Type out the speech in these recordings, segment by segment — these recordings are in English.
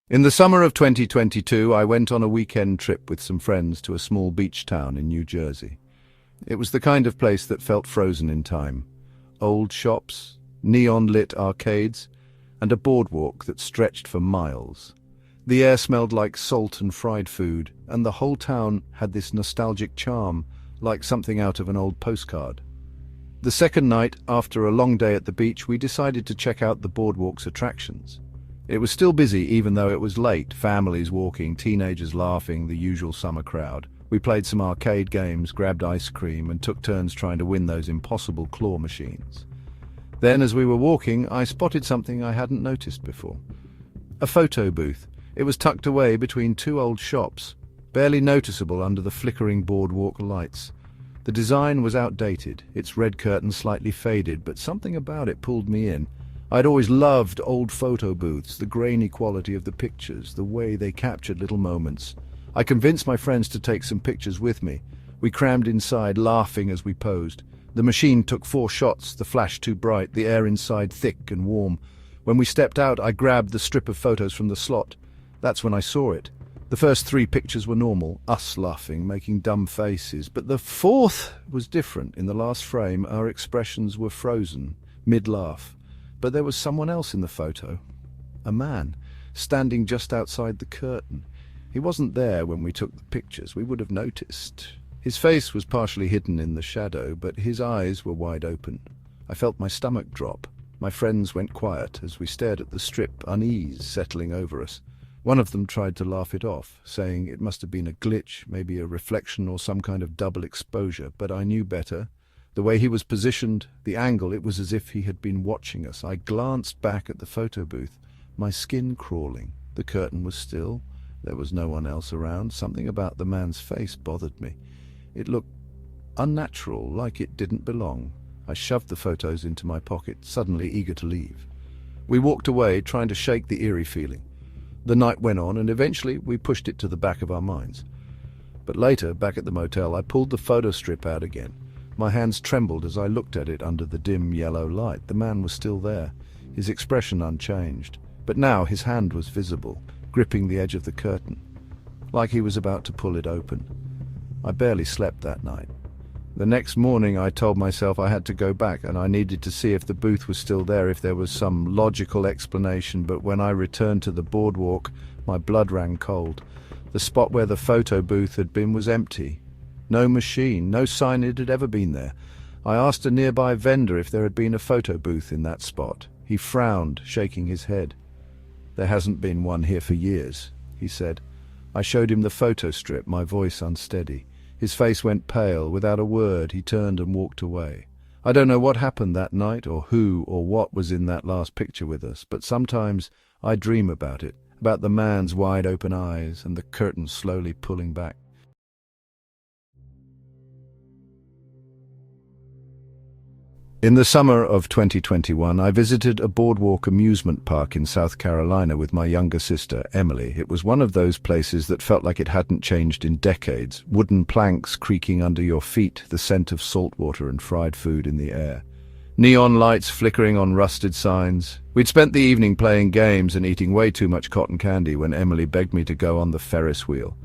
In the summer of 2022, I went on a weekend trip with some friends to a small beach town in New Jersey. It was the kind of place that felt frozen in time. Old shops, neon-lit arcades, and a boardwalk that stretched for miles. The air smelled like salt and fried food, and the whole town had this nostalgic charm, like something out of an old postcard. The second night, after a long day at the beach, we decided to check out the boardwalk's attractions. It was still busy even though it was late, families walking, teenagers laughing, the usual summer crowd. We played some arcade games, grabbed ice cream, and took turns trying to win those impossible claw machines. Then, as we were walking, I spotted something I hadn't noticed before. A photo booth. It was tucked away between two old shops, barely noticeable under the flickering boardwalk lights. The design was outdated, its red curtain slightly faded, but something about it pulled me in. I'd always loved old photo booths, the grainy quality of the pictures, the way they captured little moments. I convinced my friends to take some pictures with me. We crammed inside, laughing as we posed. The machine took 4 shots, the flash too bright, the air inside thick and warm. When we stepped out, I grabbed the strip of photos from the slot. That's when I saw it. The first 3 pictures were normal, us laughing, making dumb faces. But the 4th was different. In the last frame, our expressions were frozen, mid-laugh. But there was someone else in the photo. A man, standing just outside the curtain. He wasn't there when we took the pictures. We would have noticed. His face was partially hidden in the shadow, but his eyes were wide open. I felt my stomach drop. My friends went quiet as we stared at the strip, unease settling over us. One of them tried to laugh it off, saying it must have been a glitch, maybe a reflection or some kind of double exposure, but I knew better. The way he was positioned, the angle, it was as if he had been watching us. I glanced back at the photo booth, my skin crawling. The curtain was still. There was no one else around. Something about the man's face bothered me. It looked unnatural, like it didn't belong. I shoved the photos into my pocket, suddenly eager to leave. We walked away, trying to shake the eerie feeling. The night went on, and eventually we pushed it to the back of our minds. But later, back at the motel, I pulled the photo strip out again. My hands trembled as I looked at it under the dim yellow light. The man was still there, his expression unchanged. But now his hand was visible, gripping the edge of the curtain, like he was about to pull it open. I barely slept that night. The next morning I told myself I had to go back, and I needed to see if the booth was still there, if there was some logical explanation. But when I returned to the boardwalk, my blood ran cold. The spot where the photo booth had been was empty. No machine, no sign it had ever been there. I asked a nearby vendor if there had been a photo booth in that spot. He frowned, shaking his head. "There hasn't been one here for years," he said. I showed him the photo strip, my voice unsteady. His face went pale. Without a word, he turned and walked away. I don't know what happened that night, or who or what was in that last picture with us, but sometimes I dream about it, about the man's wide-open eyes and the curtain slowly pulling back. In the summer of 2021, I visited a boardwalk amusement park in South Carolina with my younger sister, Emily. It was one of those places that felt like it hadn't changed in decades. Wooden planks creaking under your feet, the scent of salt water and fried food in the air. Neon lights flickering on rusted signs. We'd spent the evening playing games and eating way too much cotton candy when Emily begged me to go on the Ferris wheel.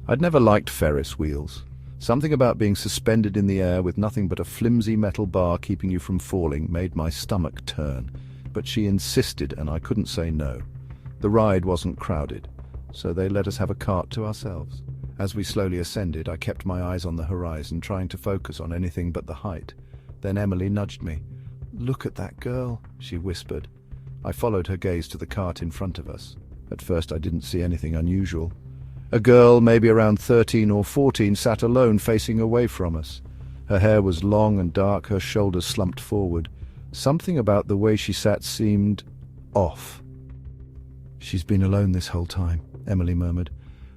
I'd never liked Ferris wheels. Something about being suspended in the air with nothing but a flimsy metal bar keeping you from falling made my stomach turn. But she insisted, and I couldn't say no. The ride wasn't crowded, so they let us have a cart to ourselves. As we slowly ascended, I kept my eyes on the horizon, trying to focus on anything but the height. Then Emily nudged me. "Look at that girl," she whispered. I followed her gaze to the cart in front of us. At first I didn't see anything unusual. A girl, maybe around 13 or 14, sat alone facing away from us. Her hair was long and dark, her shoulders slumped forward. Something about the way she sat seemed off. "She's been alone this whole time," Emily murmured.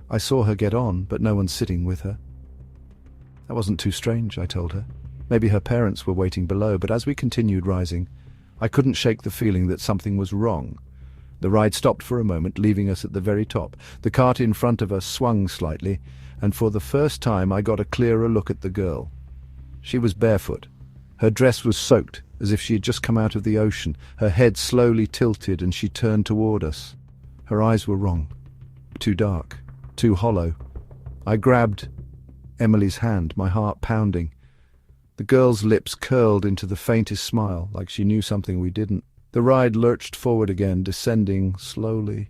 "I saw her get on, but no one's sitting with her." That wasn't too strange, I told her. Maybe her parents were waiting below, but as we continued rising, I couldn't shake the feeling that something was wrong. The ride stopped for a moment, leaving us at the very top. The cart in front of us swung slightly, and for the first time I got a clearer look at the girl. She was barefoot. Her dress was soaked, as if she had just come out of the ocean. Her head slowly tilted, and she turned toward us. Her eyes were wrong. Too dark, too hollow. I grabbed Emily's hand, my heart pounding. The girl's lips curled into the faintest smile, like she knew something we didn't. The ride lurched forward again, descending slowly.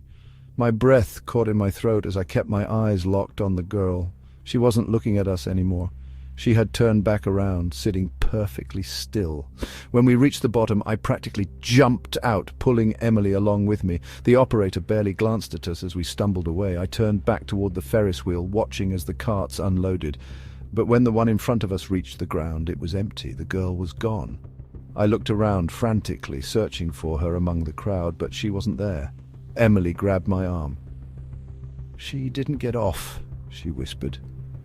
My breath caught in my throat as I kept my eyes locked on the girl. She wasn't looking at us anymore. She had turned back around, sitting perfectly still. When we reached the bottom, I practically jumped out, pulling Emily along with me. The operator barely glanced at us as we stumbled away. I turned back toward the Ferris wheel, watching as the carts unloaded. But when the one in front of us reached the ground, it was empty. The girl was gone. I looked around frantically, searching for her among the crowd, but she wasn't there. Emily grabbed my arm. "She didn't get off," she whispered.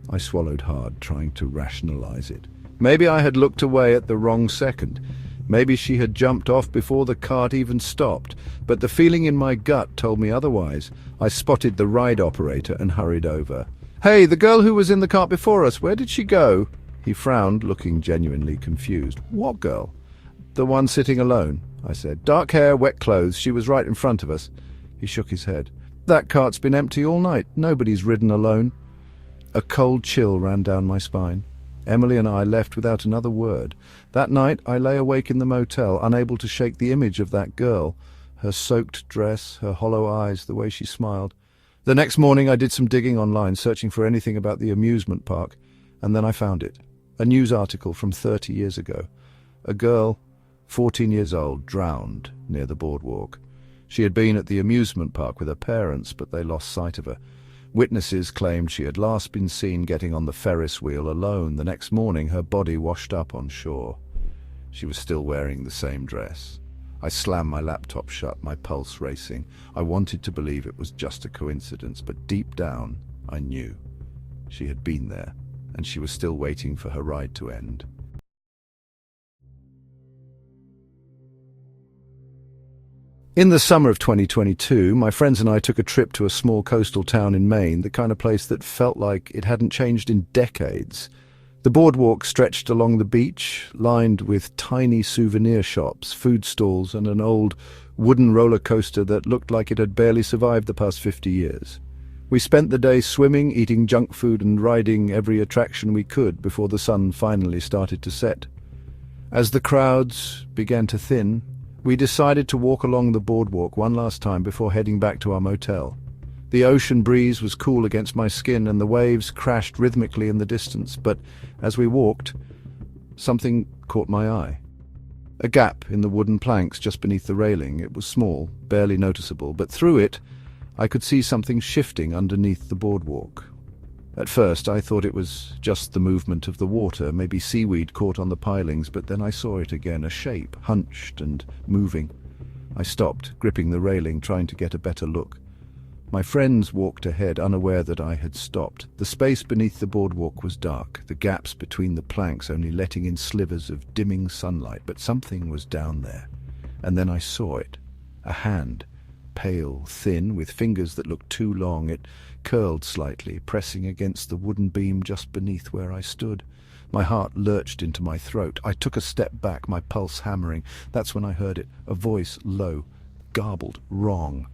I swallowed hard, trying to rationalize it. Maybe I had looked away at the wrong second. Maybe she had jumped off before the cart even stopped. But the feeling in my gut told me otherwise. I spotted the ride operator and hurried over. "Hey, the girl who was in the cart before us, where did she go?" He frowned, looking genuinely confused. "What girl?" "The one sitting alone," I said. "Dark hair, wet clothes. She was right in front of us." He shook his head. "That cart's been empty all night. Nobody's ridden alone." A cold chill ran down my spine. Emily and I left without another word. That night I lay awake in the motel, unable to shake the image of that girl. Her soaked dress, her hollow eyes, the way she smiled. The next morning I did some digging online, searching for anything about the amusement park, and then I found it. A news article from 30 years ago. A girl, 14 years old, drowned near the boardwalk. She had been at the amusement park with her parents, but they lost sight of her. Witnesses claimed she had last been seen getting on the Ferris wheel alone. The next morning, her body washed up on shore. She was still wearing the same dress. I slammed my laptop shut, my pulse racing. I wanted to believe it was just a coincidence, but deep down, I knew. She had been there, and she was still waiting for her ride to end. In the summer of 2022, my friends and I took a trip to a small coastal town in Maine, the kind of place that felt like it hadn't changed in decades. The boardwalk stretched along the beach, lined with tiny souvenir shops, food stalls, and an old wooden roller coaster that looked like it had barely survived the past 50 years. We spent the day swimming, eating junk food, and riding every attraction we could before the sun finally started to set. As the crowds began to thin, we decided to walk along the boardwalk one last time before heading back to our motel. The ocean breeze was cool against my skin and the waves crashed rhythmically in the distance, but as we walked, something caught my eye. A gap in the wooden planks just beneath the railing. It was small, barely noticeable, but through it I could see something shifting underneath the boardwalk. At first I thought it was just the movement of the water, maybe seaweed caught on the pilings, but then I saw it again, a shape, hunched and moving. I stopped, gripping the railing, trying to get a better look. My friends walked ahead, unaware that I had stopped. The space beneath the boardwalk was dark, the gaps between the planks only letting in slivers of dimming sunlight, but something was down there. And then I saw it. A hand, pale, thin, with fingers that looked too long. It curled slightly, pressing against the wooden beam just beneath where I stood. My heart lurched into my throat. I took a step back, my pulse hammering. That's when I heard it, a voice, low, garbled, wrong.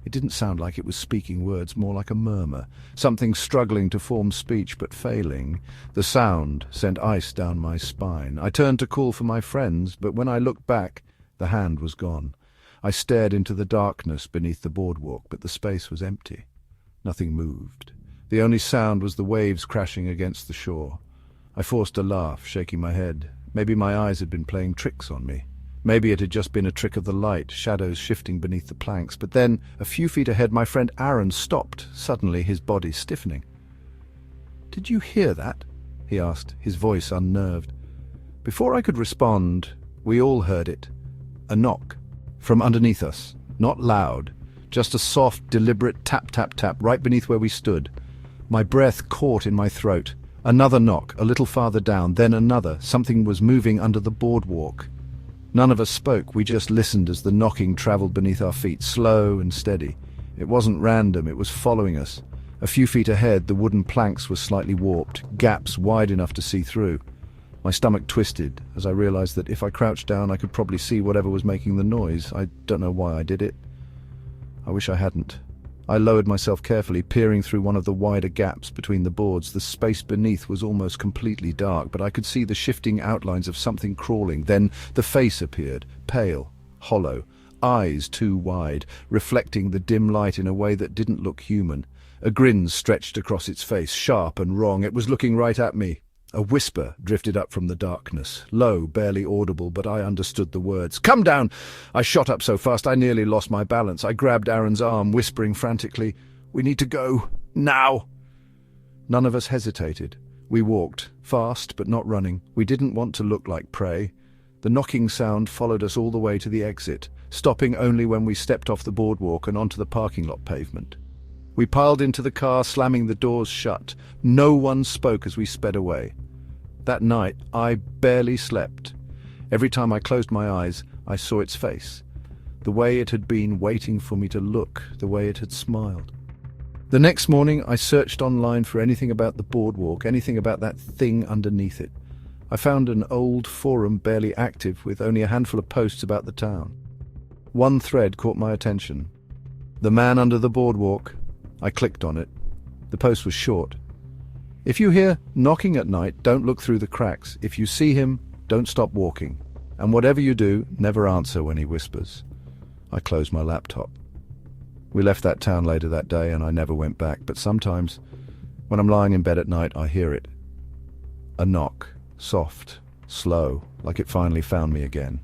It didn't sound like it was speaking words, more like a murmur, something struggling to form speech but failing. The sound sent ice down my spine. I turned to call for my friends, but when I looked back, the hand was gone. I stared into the darkness beneath the boardwalk, but the space was empty. Nothing moved. The only sound was the waves crashing against the shore. I forced a laugh, shaking my head. Maybe my eyes had been playing tricks on me. Maybe it had just been a trick of the light, shadows shifting beneath the planks. But then, a few feet ahead, my friend Aaron stopped, suddenly his body stiffening. "Did you hear that?" he asked, his voice unnerved. Before I could respond, we all heard it. A knock. From underneath us. Not loud. Just a soft, deliberate tap, tap, tap right beneath where we stood. My breath caught in my throat. Another knock, a little farther down, then another. Something was moving under the boardwalk. None of us spoke, we just listened as the knocking traveled beneath our feet, slow and steady. It wasn't random, it was following us. A few feet ahead, the wooden planks were slightly warped, gaps wide enough to see through. My stomach twisted as I realized that if I crouched down, I could probably see whatever was making the noise. I don't know why I did it. I wish I hadn't. I lowered myself carefully, peering through one of the wider gaps between the boards. The space beneath was almost completely dark, but I could see the shifting outlines of something crawling. Then the face appeared, pale, hollow, eyes too wide, reflecting the dim light in a way that didn't look human. A grin stretched across its face, sharp and wrong. It was looking right at me. A whisper drifted up from the darkness, low, barely audible, but I understood the words. "Come down!" I shot up so fast I nearly lost my balance. I grabbed Aaron's arm, whispering frantically, "We need to go. Now!" None of us hesitated. We walked, fast but not running. We didn't want to look like prey. The knocking sound followed us all the way to the exit, stopping only when we stepped off the boardwalk and onto the parking lot pavement. We piled into the car, slamming the doors shut. No one spoke as we sped away. That night, I barely slept. Every time I closed my eyes, I saw its face. The way it had been waiting for me to look, the way it had smiled. The next morning, I searched online for anything about the boardwalk, anything about that thing underneath it. I found an old forum barely active, with only a handful of posts about the town. One thread caught my attention. "The man under the boardwalk." I clicked on it. The post was short. "If you hear knocking at night, don't look through the cracks. If you see him, don't stop walking. And whatever you do, never answer when he whispers." I closed my laptop. We left that town later that day and I never went back, but sometimes, when I'm lying in bed at night, I hear it. A knock, soft, slow, like it finally found me again.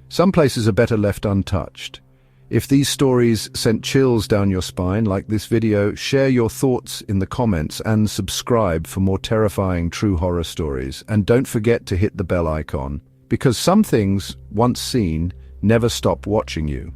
Some places are better left untouched. If these stories sent chills down your spine, like this video, share your thoughts in the comments and subscribe for more terrifying true horror stories. And don't forget to hit the bell icon, because some things, once seen, never stop watching you.